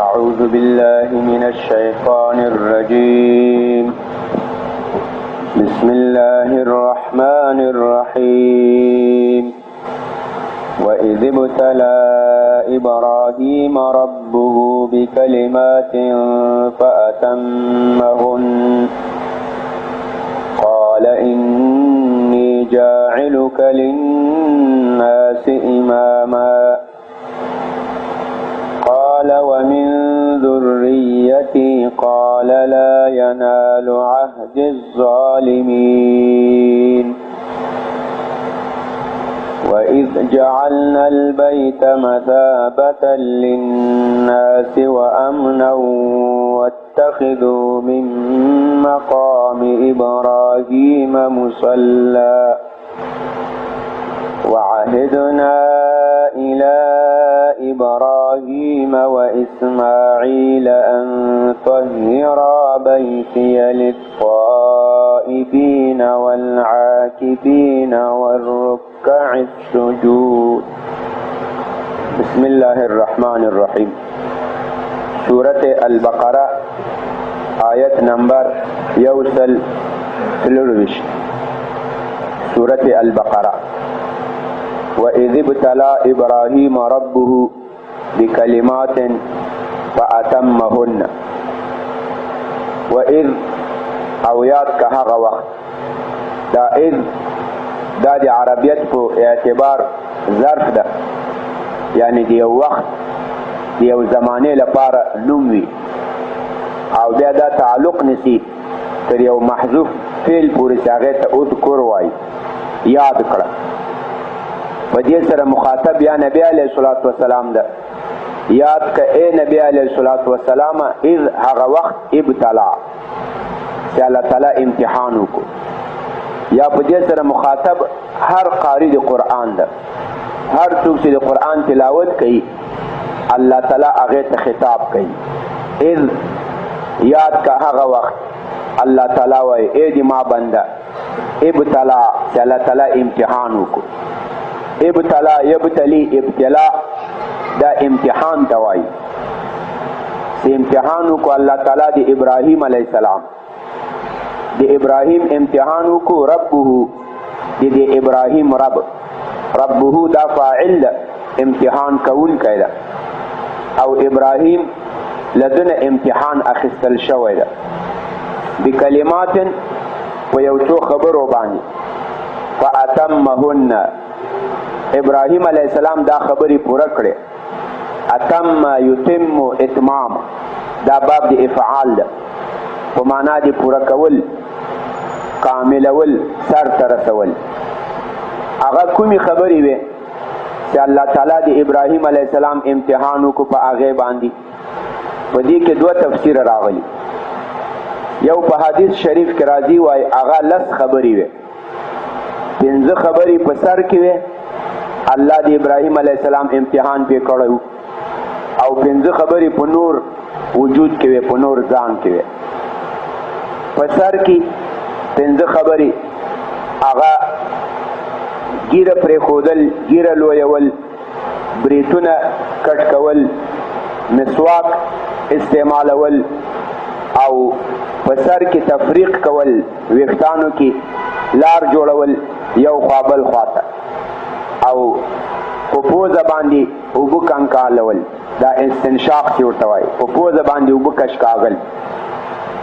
أعوذ بالله من الشيطان الرجيم بسم الله الرحمن الرحيم وإذ ابتلى إبراهيم ربه بكلمات فأتمهن قال إني جاعلك للناس إماما قال ومن ذريتي قال لا ينال عهد الظالمين وإذ جعلنا البيت مثابة للناس وأمنا واتخذوا من مقام إبراهيم مصلى وعهدنا إلى إبراهيم وإسماعيل أن طهرا بيتي للطائفين والعاكفين والركع السجود بسم الله الرحمن الرحيم سورة البقرة آية نمبر يوصل سلوش سورة البقرة وإذ ابتلى إبراهيم ربه بكلمات فأتمهن وإذ او یاد که هغه وخت دا اذ دا د عربیت په اعتبار ظرف ده یعنی د یو وخت د یو زمانه لپاره نوم وي او بیا دا تعلق نسی تر یو محذوف فعل پورې چې هغې ته اذکر وایي یاد کړه په دې سره مخاطب یا نبی علیه الصلاة والسلام ده یاد که ای نبی علیه الصلاة والسلام اذ هغه وخت ابتلا چې الله تعالی امتحان وکړو یا په دې سره مخاطب هر قاری د قرآن ده هر څوک چې د قرآن تلاوت کوي الله تعالی هغې ته خطاب کوي اذ یاد که هغه وخت الله تعالی وایي ای د ما بنده ابتلا چې الله تعالی امتحان وکړو ابتلا یبتلی ابتلا دا امتحان ته وایي چې امتحان وکړو الله تعالی د ابراهیم علیه السلام د ابراهیم امتحان وکړو ربه د ابراهیم ربه دا فاعل ده امتحان کوونکی ده او ابراهیم لدنه امتحان اخیستل شوی ده بکلمات په یو څو خبرو باندې فاتمهن ابراهیم علیه السلام دا خبرې پوره کړې اتم یتم اتمام دا باب د افعال ده په معنا د پوره کول کاملول سر ته رسول هغه کومې خبرې وې چې الله تعالی د ابراهیم علیه السلام امتحان وکړو په هغې باندې په دې کې دوه تفسیر راغلي یو په حدیث شریف کې راځي وایي هغه لس خبرې وې پنځه خبرې په سر کې وې الله د ابراهیم علیه السلام امتحان پې کړی او پنځه خبرې په نور وجود کې وې په نور ځان کې وې په سر کې پنځه خبرې هغه ګیره پرېښودل ګیره لویول بریتونه کټ کول مسواک استعمالول او په سر کې تفریق کول ویښتانو کې لار جوړول یو خوا بل خواته او په پوزه باندې اوبه کنکالول دا استنشاق چې ورته وایي په پوزه باندې اوبه کشکاږل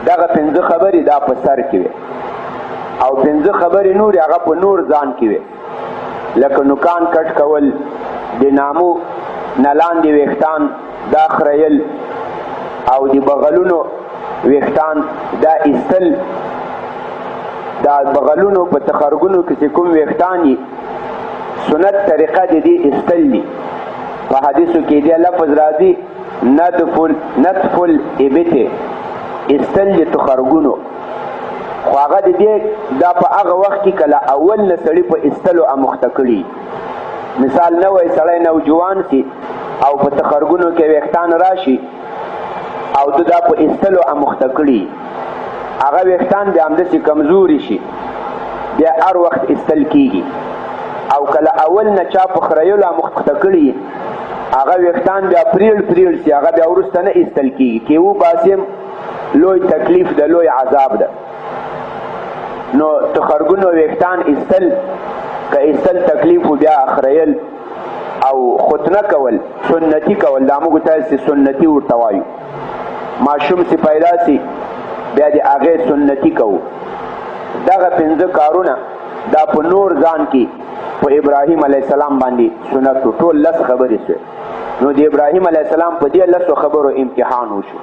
دغه پنځه خبرې دا په سر کې وې او پنځه خبرې نورې هغه په نور ځان کې وې لکه نوکان کټ کول د نامو نه لاندې ویښتان دا خریل او د بغلونو ویښتان دا ایستل دا بغلونو په تخرګونو کې چې کوم ویښتان یي سنت طریقه د دې ایستل دي په حدیثو کې دې لفظ راځي نتف الابط ایستل د تخرګونو خو هغه د دې دا په هغه وخت کې کله اول نه سړي په ایستلو اموخته کړي مثال نوی سړی نوجوان سي او په تخرګونو کې ویښتان راشي او دا په ایستلو اموخته کړي هغه ویښتان بیا همداسې کمزوري شي بیا هر وخت ایستل کېږي او کله اول نه چا په خریلو اموخته کړي هغه ویښتان بیا پریړ سي، هغه بیا وروسته نه ایستل کېږي، کې وباسم لوی تکلیف ده، لوی عذاب ده. نو تخرګونو ویښتان ایستل که ایستل تکلیف و بیا اخریل او ختنه کول سنتي کول، دا موږ تاسې سنتي ورته وایو. ماشوم چې پیدا سي بیا د هغې سنتي کوو. دغه 5 کارونه دا په نور ځان کې په ابراهیم علیه السلام باندې سنت ټول 10 خبرې شوې. نو د ابراهیم علیه السلام په دې 10 خبرو امتحان وشو.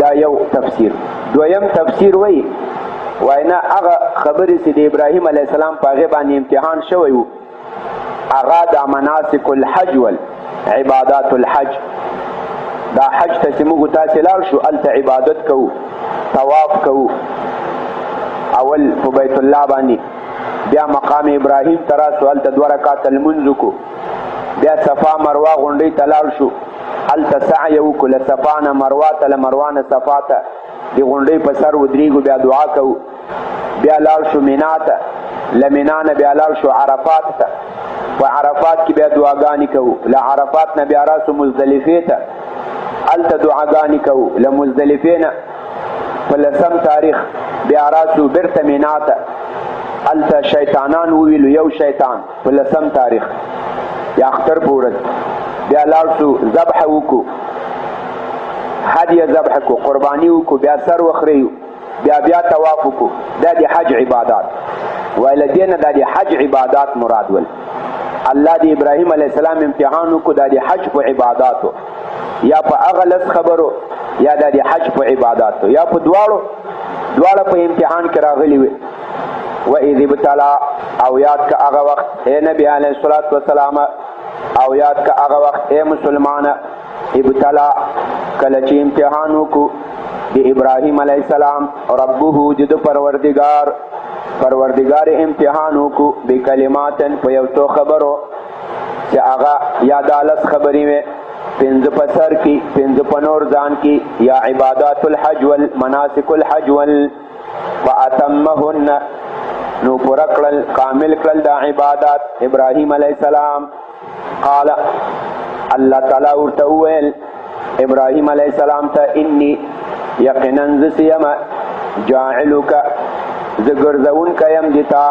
دا یو تفسیر. دویم تفسیر وایي نه هغه خبرې چې د ابراهیم علیه السلام په هغې باندې امتحان شوی و، هغه د مناسک الحج عبادات الحج، دا حج ته چې موږ تاسې لاړ شو هلته عبادت کوو، طواف کوو، اول په بیت الله باندې، بیا مقام ابراهیم ته راسو هلته 2 رکعاته لمونځ وکړو، بیا صفا مروه غونډۍ ته لاړ شو هلته سعی وکړو، له صفا نه مروه ته، له مروه نه صفا ته د غونډۍ په سر ودرېږو، بیا دعا کوو، بیا لاړ شو مینا ته، له مینا نه بیا لاړ شو عرفات ته، په عرفات کې بیا دعاګانې کوو، له عرفات نه بیا راسو مزدلفې ته، هلته دعاګانې کوو، له مزدلفې نه په 10 تاریخ بیا راسو بیرته مینا ته، هلته شیطانان وویلو، یو شیطان په 10 تاریخ یا اختر په ورځ بیا لاړ شو ذبح وکړو، هدیه ذبح کړو، قرباني وکړو، بیا سر وخریو، بیا طواف وکړو. دا د حج عبادات وایي، له دې نه دا د حج عبادات مراد ول. الله د ابراهیم علیه السلام امتحان وکړو دا د حج په عباداتو، یا په هغه 10 خبرو، یا دا د حج په عباداتو، یا په دواړه په امتحان کې راغلي وي. وَإِذِ ابْتَلَى او یاد که هغه وخت اے نبی علیه الصلاة والسلام، او یاد که هغه وخت اے مسلمانه، ابتلا کله چې امتحان وکړو د ابراهیم علیه السلام ربه د پروردگار امتحان وکړو بکلمات په یو څو خبرو چې هغه یا د 10 خبرې وې، 5 په سر کې، 5 په نور ځان کې، یا عبادات الحج والمناسک الحج فأتمهن نو پوره کړل، کامل کړل دا عبادات ابراهیم علیه السلام. قال الله تعالی ورته وویل ابراهیم علیه السلام ته انی یقینا زه یم جاعلک زه ګرځونکی یم د تا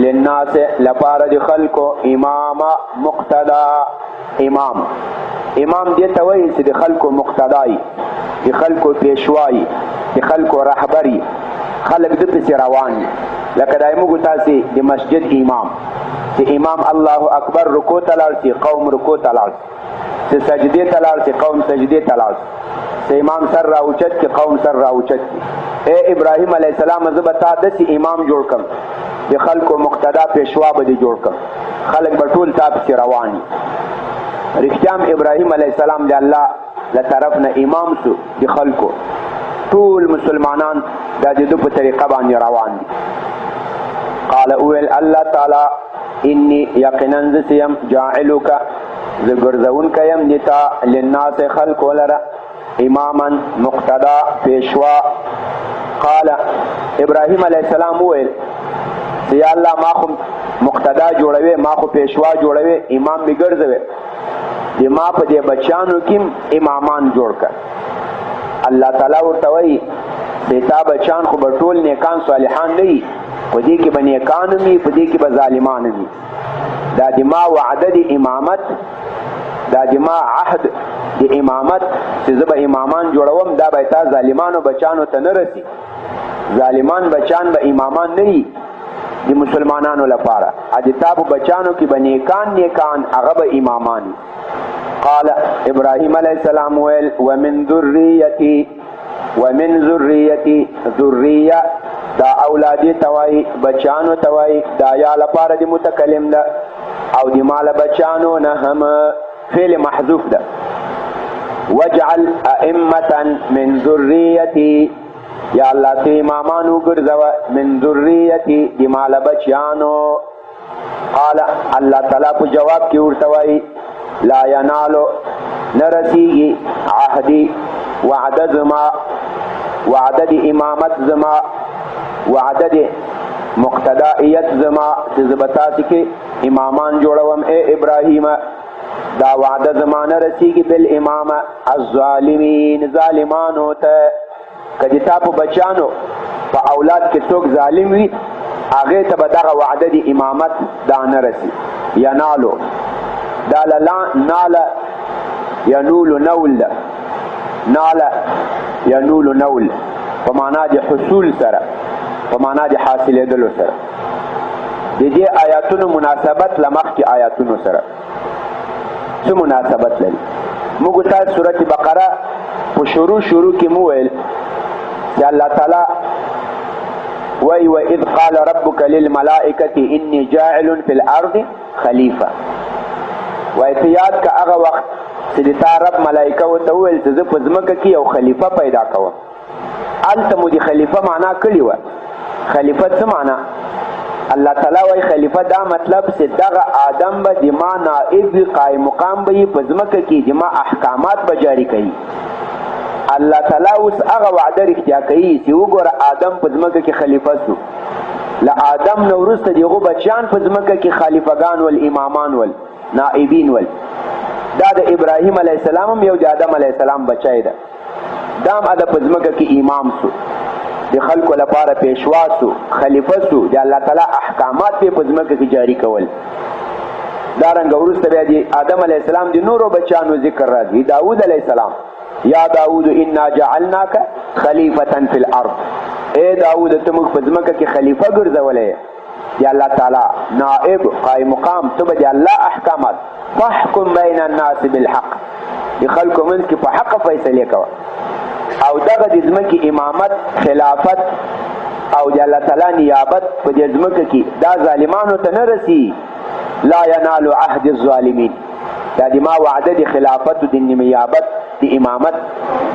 للناس لپاره د خلکو اماما مقتدا. امام دې ته وایي چې د خلکو مقتدای، د خلکو پیشوای، د خلکو رهبری، خلک د پسې روان دي. لکه دا موږ تاسې د مسجد امام چې امام الله اکبر رکوع ته لاړ شي، قوم رکوع ته لاړ شي، چې سجدې ته لاړ شي، قوم سجدې ته لاړ شي، چې امام سر راوچت کړي، قوم سر راوچت کړي. اے ابراهیم علیه السلام زه به تا داسې امام جوړ کړم، د خلکو مقتدا پیشوا به دې جوړ کړم، خلک به ټول تا پسې روان دي. رښتیا هم ابراهیم علیه السلام د الله له طرف نه امام سو، د خلکو ټول مسلمانان دا د ده په طریقه باندې روان دي. قال اویل الله تعالی انی یقینا زه یم جاعلک زه ګرځونکی یم د تا للناس خلکو لره اماما مقتدا پیشوا. قال ابراهیم علیه السلام وویل چې یا الله ما خو مقتدا جوړوي، ما خو پیشوا جوړوي، امام مې ګرځوي، د ما په دې بچیانو کې امامان جوړ کړه. الله تعالی ورته وایي چې تا بچیان خو به ټول نیکان صالحان نه وي، په دې کې به نیکان وي، په دې کې به ظالمان وي. دا د ما وعده د امامت، دا د ما عهد د امامت چې زه به امامان جوړوم، دا به تا ظالمانو بچانو ته نه رسي. ظالمان بچان به امامان نه وي د مسلمانانو لپاره، د تا په بچانو کې به نیکان هغه به امامان وي. قال ابراهیم علیه السلام ویل ومن ذریتی ذریه دا اولادی توای بچانو توای دا یا لپاره د متکلم ده، او د مال بچانو نه هم فعل محذوف ده. وجعل ائمه من ذریتی یا الله ته امامانو ګرځوه من ذریتی د مال بچانو. قال الله تعالی په جواب کې ورته وایي لا ینالو نرسیږي عهدی وعده زما، وعده د امامت زما، وعده د مقتدائیت زما چې زه به تاسې کې امامان جوړوم. اے ابراهیم دا وعده زمانه رسیږي بالامامه الظالمین ظالمانو ته. که د تا په بچانو په اولاد کې څوک ظالم وي هغې ته به دغه وعده د امامت دا نه رسي. ینالو دا ناله ینولو نول ده، ناله ینولو نول په معنا د حصول سره، په معنا د حاصلېدلو سره. د دې آیاتونو مناسبت له مخکې آیاتونو سره څه مناسبت لري؟ موږ تاسو سورة بقره په شروع کې مو ویل چې الله تعالی وی وَإِذْ قَالَ رَبُّكَ لِلْمَلَائِكَةِ إِنِّي جَاعِلٌ فِي الْأَرْضِ خَلِيفَةً. وایي ته یاد که هغه وخت چې د تا رب ملائکه ورته وویل چې زه په ځمکه کې یو خلیفه پیدا کوم. هلته مو د خلیفه معنا کړې وه. خلیفه څه معنا؟ الله تعالی وایي خلیفه دا مطلب چې دغه آدم به د ما نائب وي، قایم مقام به یي په ځمکه کې، د ما احکامات به جاري کوي. الله تعالی اوس هغه وعده رښتیا کوي چې وګوره آدم په ځمکه کې خلیفه سو. له آدم نه وروسته د هغو بچیان په ځمکه کې خلیفګان ول، امامان ول، نائبین ول. دا د ابراهیم علیه السلام هم یو د آدم علیه السلام بچی ده. دا هم د په ځمکه کې امام سو، د خلکو لپاره پیشوا سو، خلیفه سو، د الله تعالی احکامات په ځمکه کې جاری کول. دارنګه وروسته بیا د آدم علیه السلام د نورو بچیانو ذکر راځي. داود علیه السلام یا داود انا جعلناک خلیفة فی الارض، اے داود ته موږ په ځمکه کې خلیفه ګرځولی دی الله تعالی نائب قایم مقام، ته به د الله احکامات فاحکم بین الناس بالحق، د خلکو منځ کې په حق فیصلې کوه. او دغه د ځمکې امامت، خلافت او د الله تعالی نیابت په دې ځمکه کې دا ظالمانو ته نه رسي. لا ینال عهد الظالمین، دا د ما وعده د خلافت و د نیابت د امامت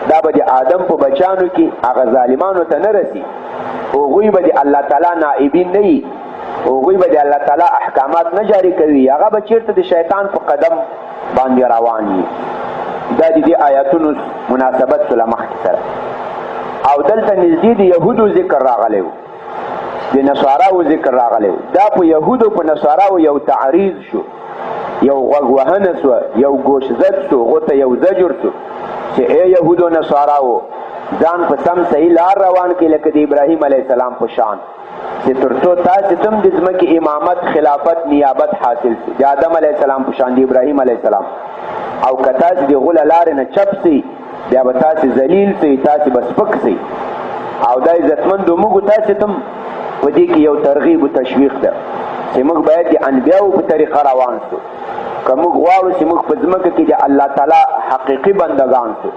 دا به د آدم په بچانو کې هغه ظالمانو ته نه رسي. هغوی به د الله تعالی نائبین نه وي، هغوی به د الله تعالی احکامات نه جاری کوي، هغه به چېرته د شیطان په قدم باندې روان وي. دا د دې آیاتونو مناسبت له مخکې سره. او دلته نږدې د یهودو ذکر راغلی و، د نصاراو ذکر راغلی و. دا په یهودو په نصاراو یو تعریض شو، یو غوږ وهنه سوه، یو ګوش زد سو، هغو ته یو زجر سو چې ای یهودو نصاراو ځان په سم صحیح لار روان کړي لکه د ابراهیم علیه السلام په شان، چې تر څو تاسې ته هم د ځمکې امامت، خلافت، نیابت حاصل شي د آدم علیه السلام په شان، د ابراهیم علیه السلام. او که تاسې د هغو له لارې نه چپ سئ بیا به تاسې ذلیل سئ، تاسې به سپک سئ. او دا عزتمندو موږ تاسې ته هم په دې کې یو ترغیب و تشویق ده چې موږ باید د انبیاو په طریقه روان سو. که موږ غواړو چې موږ په ځمکه کې د الله تعالی حقیقي بندگان سو،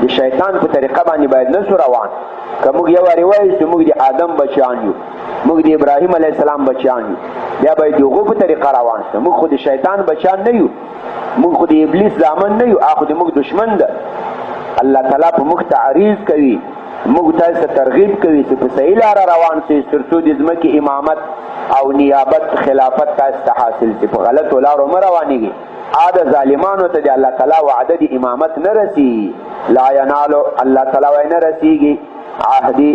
د شیطان په طریقه باندې باید نه سو روان. که موږ یو وارې وایو چې موږ د آدم بچیان یو، موږ د ابراهیم علیه السلام بچیان یو، بیا باید د هغو په طریقه روان سو. موږ خو د شیطان بچیان نه یو، موږ خو د ابلیس زامن نه یو، هغه خو د موږ دشمن ده. الله تعالی په موږ تعریض کوي، موږ تاسو ته ترغیب کوي چې په صحیح لاره روان سئ تر څو د ځمکې امامت او نیابت، خلافت تاسو ته حاصل شي. په غلطو لارو مه روانېږي. د ظالمانو ته د الله تعالی وعده د امامت نه رسي. لا ینالو، الله تعالی وایي نه رسیږي عهدي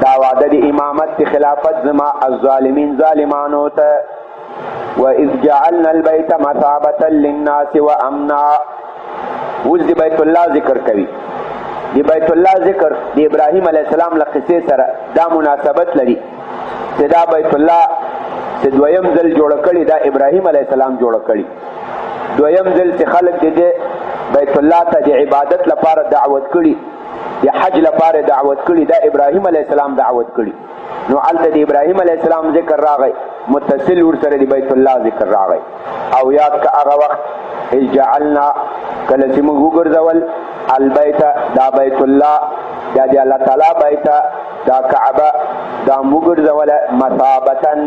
دا وعده د امامت، د خلافت زما الظالمین ظالمانو ته. وَإِذْ جَعَلْنَا الْبَيْتَ مَثَابَةً لِلنَّاسِ وَأَمْنًا. اوس د بیت الله ذکر کوي. د بیت الله ذکر د ابراهیم علیه السلام له قصې سره دا مناسبت لري چې دا بیت الله چې دویم ځل جوړه کړي دا ابراهیم علیه السلام جوړه کړي. دویم ځل چې خلک د بیت الله ته د عبادت لپاره دعوت کړي، د حج لپاره دعوت کړي، دا ابراهیم علیه السلام دعوت کړي. نو هلته د ابراهیم علیه السلام ذکر راغی، متصل ورسره د بیت الله ذکر راغی. او یاد که هغه وخت اذ جعلنا کله چې موږ وګرځول البیت دا بیت الله دا د الله تعالی بیت دا کعبه دا موږ وګرځوله مثابتن،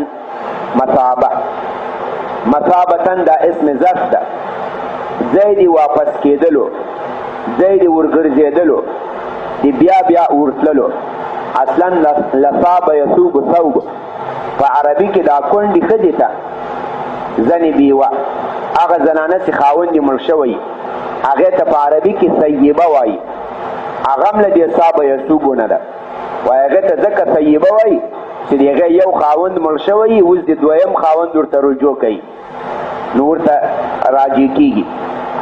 مثابتن دا اسم ظرف ده، ځای دی واپس کېدلو، ځای دی ورګرځېدلو، دی بیا بیا ورتللو. اصلا لصاب یصوب ثوب په عربي کې دا کونډې ښځې ته زنې بیوه، هغه زنانه چې خاوند یې مړ شوی هغې ته په عربي کې سیبه وایي. هغه هم له دې صاب یصوبو نه ده، وایي هغې ته ځکه سیبه وایي چې د هغې یو خاوند مړ شوی، اوس د دویم خاوند ورته رجوع کوي، نو ورته راجع کېږي.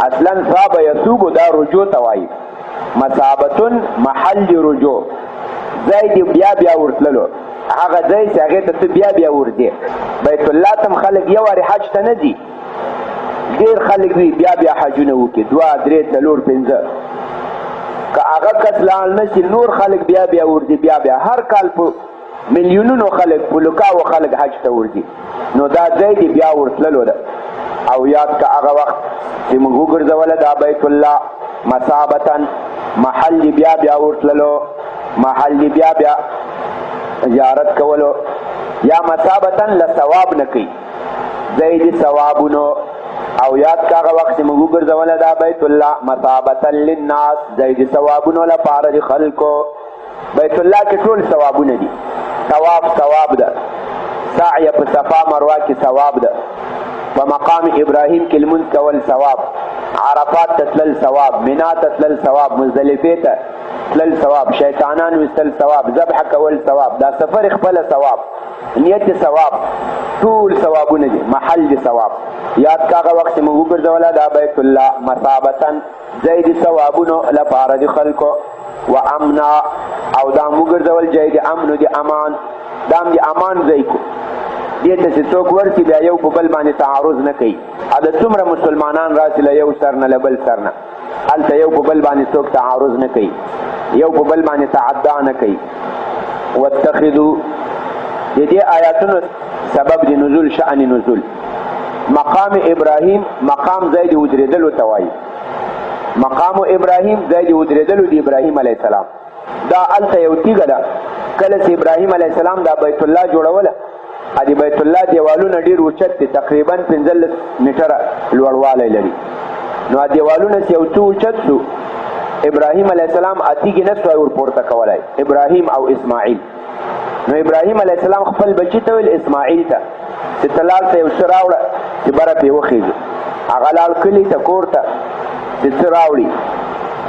اصلا ثاب یثوب دا رجوع ته وایي. مثابتن محل رجوع، ځای دی بیا بیا ورتللو، هغه ځای چې هغې ته ته بیا بیا ورځې. بیت الله ته خلک یو وارې حج ته نه ځي، ډېر خلک وي بیا بیا حجونه وکړي، 2 3 4 5. که هغه کس لاړ نه شي نور خلک بیا بیا ورځي، بیا بیا هر کال په میلیونونو خلک په لکاو خلک حج ته ورځي. نو دا ځای دی بیا ورتللو ده. او یاد که هغه وخت چې موږ وګرځوله دا بیت الله مثابتن محل بیا بیا ورتللو، محل بیا بیا زیارت کولو، یا مثابتن لثواب نه کوي، ځای دی ثوابونو. او یاد که هغه وخت چې موږ وګرځوله دا بیت الله مثابتن للناس، ځای دی ثوابونو لپاره د خلکو. بیت الله کې ټول ثوابونه دي. طواف ثواب ده، سعی په صفا مروه کې ثواب ده، په مقام ابراهیم کې لمونځ کول ثواب، عرفات ته تلل ثواب، مینا ته تلل ثواب، مزدلفې ته تلل ثواب، شیطانان ویستل ثواب، ذبح کول ثواب، دا سفر خپله ثواب، نیت ثواب، ټول ثوابونه دي، محل دي ثواب. یاد که هغه وخت چې موږ وګرځوله دا بیت الله مثابتن ځای د ثوابونو لپاره د خلکو، و امنا او دا موږ وګرځول ځای د امن او د امان، دا هم د امان ځای کو. دې ته چې څوک ورسي بیا یو په بل باندې تعارض نه کوي. دا څومره مسلمانان راسي له یو سر نه له بل سر نه، هلته یو په بل باندې څوک تعارض نه کوي، یو په بل باندې تعدا نه کوي. واتخذوا د دې آیاتونو سبب د نزول شأن نزول مقام ابراهیم، مقام ځای د ودرېدلو ته وایي. مقام ابراهیم ځای د ودرېدلو د ابراهیم علیه السلام. دا هلته یو تیږه ده، کله چې ابراهیم علیه السلام دا بیت الله جوړوله، د بیت الله دیوالونه ډېر اوچت دي، تقریبا 15 میټره لوړوالی لري. نو دیوالونه چې یو څه اوچت شو، ابراهیم علیه السلام تیږې نه سوای ورپورته کولی، ابراهیم او اسماعیل. نو ابراهیم علیه السلام خپل بچي ته ویل اسماعیل ته چې ته لاړ ته یو څه راوړه چې بره پرې وخېږي. هغه لاړ کلي ته کور ته چې څه راوړي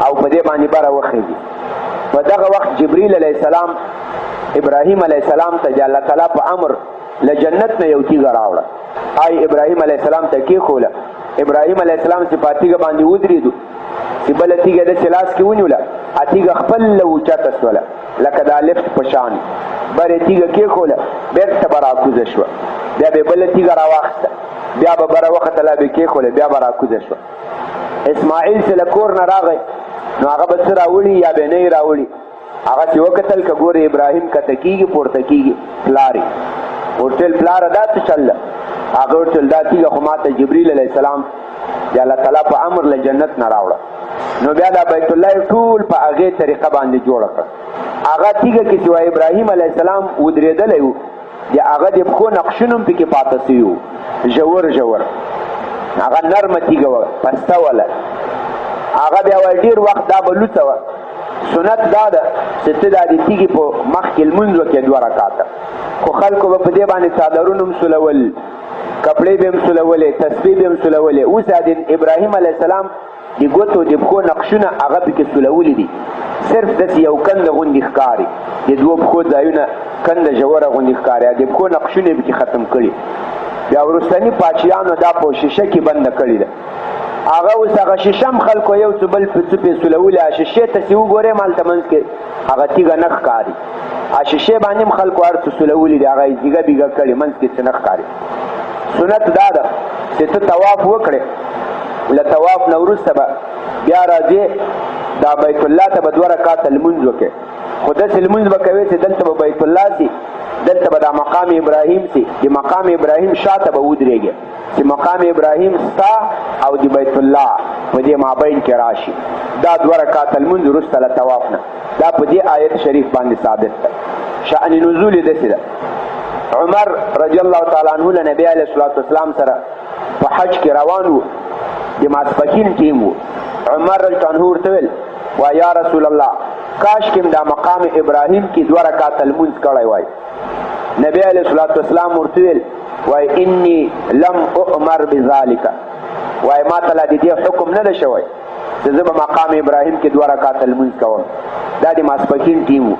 او په دې باندې بره وخېږي. په دغه وخت جبریل علیه السلام ابراهیم علیه السلام ته د الله تعالی په امر له جنت نه یو تیږه راوړه. آی ابراهیم علیه السلام ته کېښوله. ابراهیم علیه السلام چې په تیږه باندې ودرېدو، چې بله تیږه داسې لاس کې ونیوله، تیږه خپله اوچته شوله لکه دا لفت په شان. بره تیږه کېښوله، بېرته به راکوزه شوه، بیا به بله تیږه راواخیسته، بیا به بره وختله به کېښوله، بیا به راکوزه شوه. اسماعیل چې له کور نه راغی نو هغه به څه راوړي یا به نه یې راوړي. هغه چې وکتل که ګورې ابراهیم کته کېږي پورته کېږي، پلار یې ورټل پلاره دا څه چل ده؟ هغه ورټل دا تیږه خو ما ته جبریل علیه السلام د الله تعالی په امر له جنت نه راوړه. نو بیا دا بیت الله ټول په هغې طریقه باندې جوړه کړه. هغه تیږه کې چې وایي ابراهیم علیه السلام ودرېدلی و، د هغه د پښو نقشونه هم پکې پاته سوي وو، ژور ژور. هغه نرمه تیږه وه، پسته وله. هغه بیا وایي ډېر وخت دا به لوڅه وه. سنت دا ده چې ته دا د تیږې په مخ کې لمونځ وکړې 2 رکاته، خو خلکو به په دې باندې څادرونه هم سولول، کپړې به هم سولولې، تسبیح به هم سولولې. اوس د ابراهیم علیه السلام د ګوتو د پښو نقشونه هغه پکې سولولي دي، صرف داسې یو کنده غوندې ښکاري، د 2 پښو ځایونه کنده ژوره غوندې ښکاري، د پښو نقشونه یې پکې ختم کړي. بیا وروستني پاچیانو دا په شیشه کې بنده کړې ده. هغه اوس هغه شیشه هم خلکو یو څه بل څه پې سولولې، شیشې ته چې وګورې هلته منځ کې هغه تیږه نه ښکاري. شیشې باندې هم خلکو هر څه سولولي دي، هغه یې زیږه بیږه کړي، منځ کې څه نه ښکاري. سنت دا ده چې ته طواف وکړې، له طواف نه وروسته به بیا راځې دا بیت الله ته به 2 رکاته لمونځ وکړې. خو داسې لمونځ به کوې چې دلته به بیت الله سي، دلته به دا مقام ابراهیم سي، د مقام ابراهیم شاته به ودرېږې چې مقام ابراهیم ستا او د بیت الله په دې مابین کې راشي. دا 2 رکاته لمونځ وروسته له طواف نه، دا په دې آیت شریف باندې ثابت ده. شأن نزول یې داسې ده. عمر رضی الله تعالی عنه له نبی علیه الصلاة والسلام سره په حج کې روان و، د ماسپښین ټیم و. عمر رضی الله عنه ورته ویل وایي یا رسول الله کاش کې دا مقام ابراهیم کې 2 رکاته لمونځ کړی وای. نبی علیه الصلاة والسلام ورته ویل وایي انی لم اؤمر بذلک، وایي ما ته لا د دې حکم نه ده شوی چې زه به مقام ابراهیم کې 2 رکاته لمونځ کوم. دا د ماسپښین ټیم و،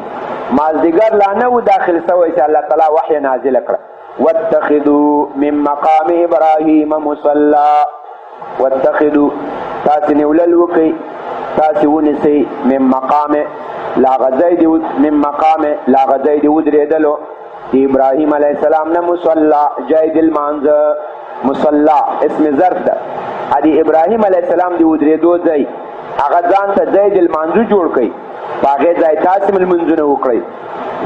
مازدیګر لا نه و داخل سوی چې الله تعالی وحی نازله کړه. واتخذوا من مقام ابراهیم مصلا، واتخذوا تاسې نیولل وکئ، تاسې ونیسئ من مقامه لا غځی د ودرېدلو د ابراهیم علیه السلام نه مصلا جای د لمانځه. مصلا اسم ظرف ده. د ابراهیم علیه السلام د ودرېدو ځای هغه ځان ته ځای د لمانځه جوړ کړئ، په هغې ځای تاسې هم لمونځونه وکړئ.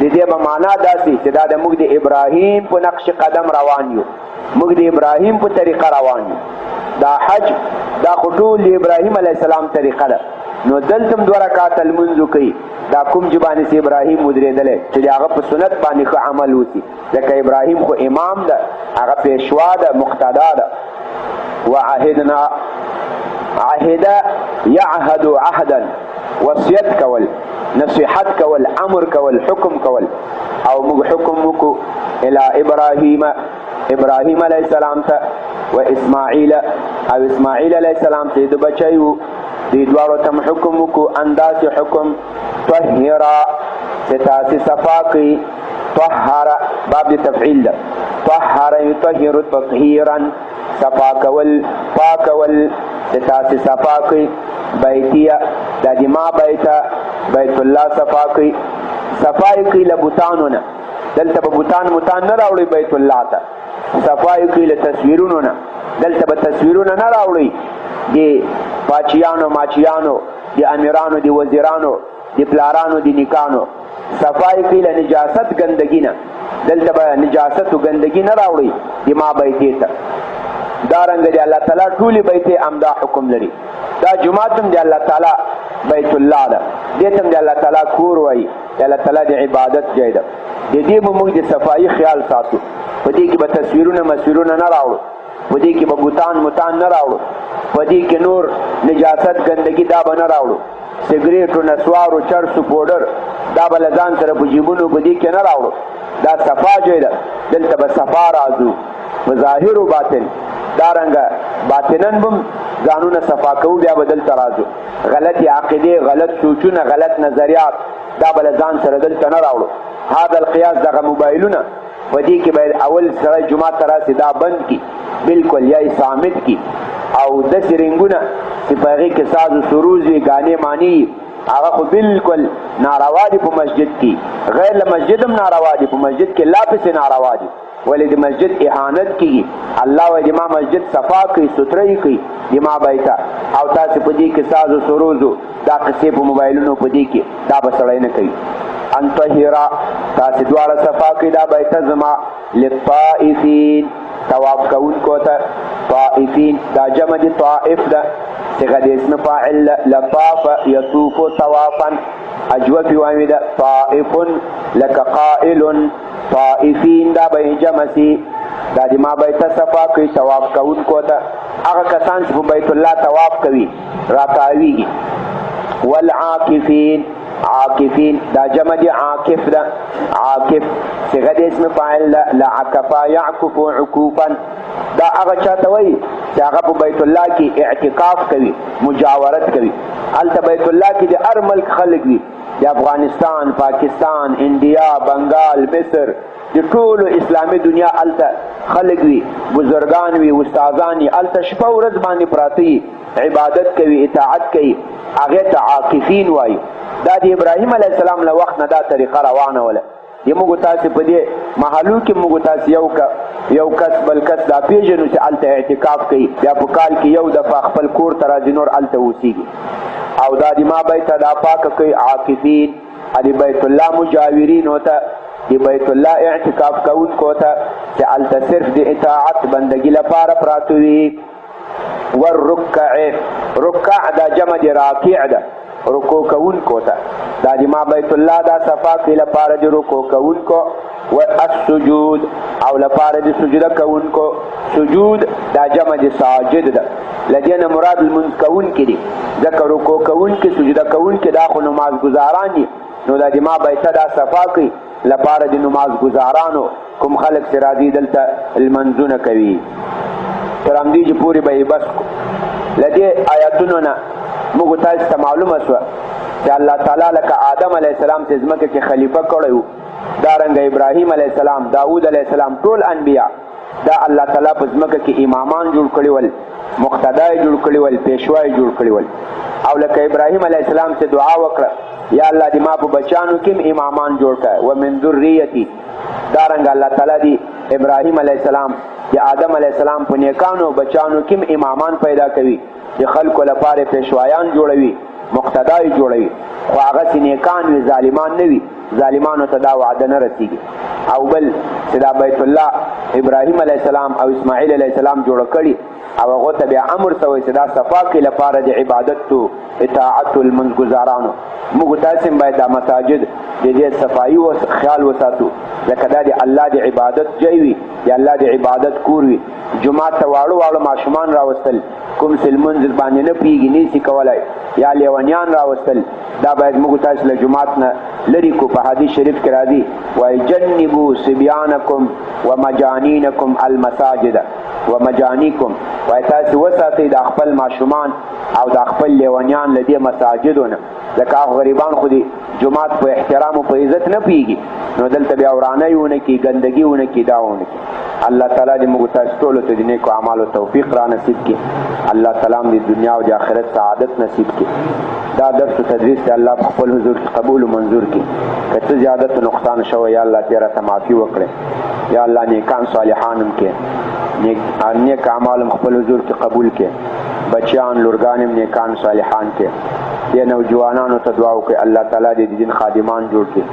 د دې به معنا داسې چې دا د موږ د ابراهیم په نقش قدم روان یو، موږ د ابراهیم په طریقه روان یو. دا حج دا خو ټول د ابراهیم علیه السلام طریقه ده. نو دلته هم 2 رکعاته لمونځ وکړئ، دا کوم چې باندې چې ابراهیم ودرېدلی چې د هغه په سنت باندې ښه عمل وکړي، ځکه ابراهیم خو امام ده، هغه پیشوا ده، مقتدا ده. وعهدنا عهد یعهد عهدا، وصیت کول، نصیحت کول، امر کول، حکم کول. او موږ حکم وکړو الی ابراهیم علیه السلام ته و اسماعیل او اسماعیل علیه السلام ته د بچی وو، دې دواړو ته حکم وکړو انداسې حکم طهرا چې تاسې صفا کړئ. طهر باب د تفعیل ده. طهر یطهر تطهیرا، صفا کول، پاکول، چې تاسې صفا کړئ. بیتیه دا د ما بیته بیت الله صفا کړئ. صفا یې کړئ له بوتانو نه، دلته به بوتان نه راوړئ بیت الله ته. صفا یې کړئ له تصویرونو نه، دلته به تصویرونه نه راوړئ د پاچیانو ماچیانو، د امیرانو، د وزیرانو، د پلارانو، د نیکانو. صفا یې کړئ له نجاست ګندګي نه، دلته به نجاست و ګندګي نه راوړئ د ما بیتې ته. دارنګه د الله تعالی ټولې بیتې همدا حکم لري. دا جومات هم د الله تعالی بیت الله ده، دې ته هم د الله تعالی کور وایي، د الله تعالی د عبادت ځای ده. د دې به موږ د صفایي خیال ساتو، په دې کې به تصویرونه مسویرونه نه راوړو، په دې کې به بوتان نه راوړو، په دې کې نور نجاست ګندګي دا به نه راوړو، سګریټو، نسوارو، چرسو، پوډر دا به له ځان سره په جیبونو په دې کې نه راوړو. دا صفا ځای ده، دلته به صفا راځو په ظاهر و باطن. دارنګه باطنن به ځانونه صفا کوو، بیا به دلته راځو. غلطې عقیدې، غلط سوچونه، غلط نظریات دا به له ځان سره دلته نه راوړو. هذا القیاس دغه موبایلونه په دې کې باید اول سره جمعات ته راسي دا بند کی بالکل، یا یې صامت کی. او داسې رنګونه چې په هغې کې ساز و سروز وي، ګانې مانی، هغه خو بالکل ناروا دي په مسجد کې. غیر له مسجد هم ناروا دي، په مسجد کې لا پسې ناروا دي، ولې د مسجد اهانت کیږي. الله وایي د ما مسجد صفا کړئ، ستره یې کړئ د ما بیته. او تاسې په دې کې ساز و سروزو دا قصې په موبایلونو په دې کې دا به سړی نه کوي. ان طهرا تاسې دواړه صفا کړئ دا بیته زما. للطائفین طواف کوونکو ته. طائفین دا جمع د طائف ده، صيغه د اسم فاعل. لطاف یطوف طوافا، اجوف وامی ده. طائف لك قائل، طائفین دا به جمع سي. دا د ما بیته صفا کوي طواف کوونکو ته، هغه کسان چې په بیت الله طواف کوي راتاویږي. والعاکفین، عاکفین دا جمع دی عاکف ده. عاکف صيغه د اسم فاعل ده. لعکفا یعکف عکوفا، دا هغه چاته وایي چې هغه په بیت الله کې اعتکاف کوي، مجاورت کوي. هلته بیت الله کې د هر ملک خلک وي، د افغانستان، پاکستان، انډیا، بنګال، مصر، د ټولو اسلامي دنیا هلته خلک وي، بزرګان وي، استادان وي، هلته شپه ورځ باندې پراته وي، عبادت کوي، اطاعت کوي. هغې ته عاکفین وایي. دا د ابراهیم علیه السلام له وخت نه دا طریقه روانه وله. د موږ تاسې په دې محلو کې موږ تاسې یو کس بل کس دا پیژنو چې هلته اعتکاف کوي، بیا په کال کې یو دفعه خپل کور ته راځي، نور هلته اوسېږي. او دا د ما بیته دا پاکه کوي. عاکفین د بیت الله مجاورینو ته، د بیت الله اعتکاف کوونکو ته چې هلته صرف د اطاعت بندګي لپاره پراته وي. والرکع، رکع دا جمع د راکع ده، رکوع کوونکو ته. دا د ما بیت الله دا صفا کوي لپاره د رکوع کوونکو. والسجود او لپاره د سجده کوونکو. سجود دا جمع د ساجد ده، لدې نه مراد لمونځ کوونکي دي، ځکه رکوع کوونکي، سجده کوونکي دا خو نماز ګزاران دي. نو دا د ما بیته دا صفا کوي لپاره د نماز ګزارانو، کوم خلک چې راځي دلته لمنځونه کوي. تر همدې چې پورې به یې بس کو. له دې آیاتونو نه موږ تاسو ته معلومه شوه چې الله تعالی لکه آدم علیه السلام چې ځمکه کې خلیفه کړی و، دارنګه ابراهیم علیه السلام، داود علیه السلام، ټول انبیا دا الله تعالی په ځمکه کې امامان جوړ کړي ول، مقتدای جوړ کړي ول، پیشوای جوړ کړي ول. او لکه ابراهیم علیه السلام سے دعا وکړه یا الله دې ما په بچانو کې امامان جوړ کړه، ومن ذریتی. دارنګ الله تعالی دی ابراهیم علیه السلام د آدم علیه السلام په نیکانو بچانو کې امامان پیدا کوي، د خلکو لپاره پیشوایان جوړوي، مقتدای جوړوي، خو هغه چې نیکان وي ظالمان نه وي، ظالمانو ته دا وعده نه رسیږي. او بل چې دا بیت الله ابراهیم علیه السلام او اسماعیل علیه السلام جوړ کړي او هغو ته بیا امر شوی چې دا صفا کړي لپاره د عبادتو اطاعت المنځګزارانو. موږ تاسې هم باید دا مساجد د دې صفایي خیال وساتو، ځکه دا د الله د عبادت ځای وي، د الله د عبادت کور وي. جومات ته واړه واړه ماشومان راوستل کوم چې لمونځ باندې نه پوهېږي نشي کولی، یا لیونیان راوستل، دا باید موږ تاسې له جومات نه لرې کو. په حدیث شریف کې راځي وایي جنبوا صبیانکم ومجانینکم المساجد ومجانیکم، وایي تاسې وساتئ د خپل ماشومان او د خپل لیونیان له دې مساجدو نه، ځکه هغه غریبان خو د جومات په احترام او په عزت نه پوهېږي، نو دلته بیا ورانۍ ونه کړي، ګندګي ونه کړي، دا ونه کړي. الله تعالی دې موږ تاسو ټولو ته د نیکو اعمالو توفیق را نصیب کړي. الله تعالی هم د دنیا او د آخرت سعادت نصیب کړي. دا درس و تدریس دی الله په خپل حضور کې قبول و منظور کړي. که څه زیادت و نقصان شوی یا الله دې راته معافي وکړي. یا الله نیکان صالحان هم کې، نیک اعمال هم خپل حضور کې قبول کړي. بچیان لورګان هم نیکان صالحان کې. دې نوجوانانو ته دعا وکړئ الله تعالی دې د دین خادمان جوړ کړي.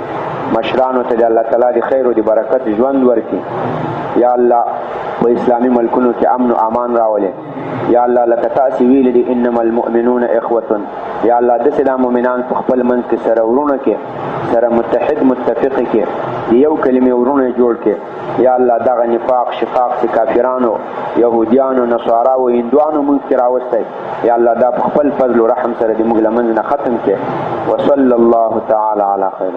مشرانو ته الله تعالی د خیر او د برکت ژوند ورکړي. یا الله په اسلامي ملکونو کې امن او امان راولې. یا الله لکه تاسې ویلي دي انما المؤمنون اخوة، یا الله داسې دا مؤمنان په خپل منځ کې سره ورونه کې، سره متحد متفق کې، د یو کلمې ورونه جوړ کې. یا الله دغه نفاق شقاق چې کافرانو یهودیانو نصاراو هندوانو موږ کې راوستی، یا الله دا په خپل فضل و رحم سره د موږ له منځ نه ختم کې. وصلی الله تعالی علی خیر.